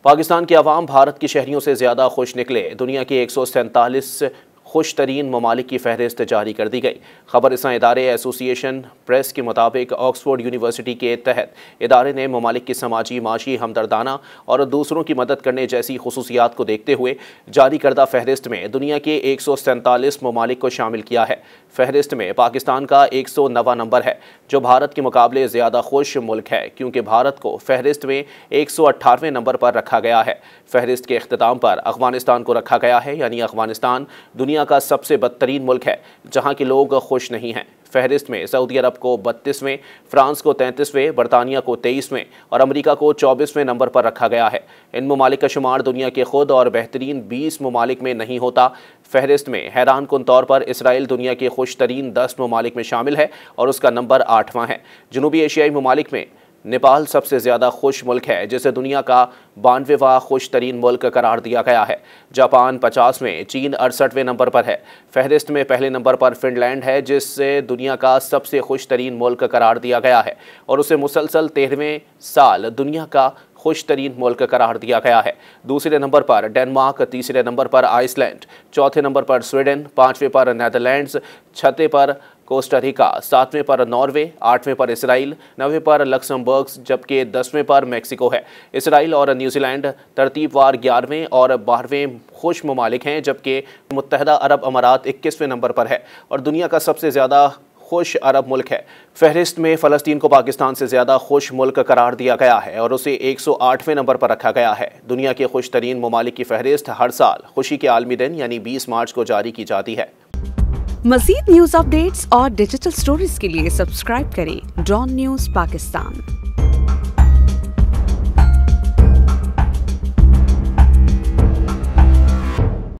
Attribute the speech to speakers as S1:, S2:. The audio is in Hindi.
S1: पाकिस्तान के अवाम भारत की शहरियों से ज़्यादा खुश निकले। दुनिया के 147 खुश तरीन ममालिक की फहरिस्त जारी कर दी गई। खबरसां इदारे एसोसिएशन प्रेस के मुताबिक ऑक्सफोर्ड यूनिवर्सिटी के तहत इदारे ने ममालिक की समाजी माशी हमदर्दाना और दूसरों की मदद करने जैसी खुसूसियात को देखते हुए जारी करदा फहरिस्त में दुनिया के 147 ममालिक को शामिल किया है। फहरिस्त में पाकिस्तान का 109वां नंबर है, जो भारत के मुकाबले ज़्यादा खुश मुल्क है, क्योंकि भारत को फहरिस्त में 118वें नंबर पर रखा गया है। फहरिस्त के अख्ताम पर अफगानिस्तान को रखा गया है, यानी अफगानिस्तान दुनिया का सबसे बदतरीन मुल्क है जहां के लोग खुश नहीं हैं। फहरिस्त में सऊदी अरब को 32वें, फ्रांस को 33वें, बरतानिया को 23वें और अमेरिका को 24वें नंबर पर रखा गया है। इन ममालिक का शुमार दुनिया के खुद और बेहतरीन 20 ममालिक में नहीं होता। फहरिस्त में हैरान कुन तौर पर इसराइल दुनिया के खुश तरीन 10 ममालिक में शामिल है और उसका नंबर 8वां है। जनूबी एशियाई ममालिक में नेपाल सबसे ज़्यादा खुश मुल्क है, जिसे दुनिया का 92वां खुश तरीन मुल्क करार दिया गया है। जापान 50वें, चीन 68वें नंबर पर है। फहरिस्त में पहले नंबर पर फिनलैंड है, जिससे दुनिया का सबसे खुश तरीन मुल्क करार दिया गया है और उसे मुसलसल 13वें साल दुनिया का खुश तरीन मुल्क करार दिया गया है। दूसरे नंबर पर डेनमार्क, तीसरे नंबर पर आइसलैंड, चौथे नंबर पर स्वीडन, 5वें पर नीदरलैंड्स, 6वें पर कोस्टारिका, 7वें पर नॉर्वे, 8वें पर इसराइल, 9वें पर लक्समबर्ग, जबकि 10वें पर मेक्सिको है। इसराइल और न्यूजीलैंड तरतीबवार 11वें और 12वें खुश ममालिक हैं, जबकि मुत्तहदा अरब अमारात 21वें नंबर पर है और दुनिया का सबसे ज़्यादा खुश अरब मुल्क है। फहरिस्त में फ़लस्तीन को पाकिस्तान से ज़्यादा खुश मुल्क करार दिया गया है और उसे 108वें नंबर पर रखा गया है। दुनिया के खुश तरीन ममालिक की फहरिस्त हर साल खुशी के आलमी दिन यानी 20 मार्च को जारी की जाती है।
S2: मज़ीद न्यूज़ अपडेट्स और डिजिटल स्टोरीज के लिए सब्सक्राइब करें डॉन न्यूज़ पाकिस्तान।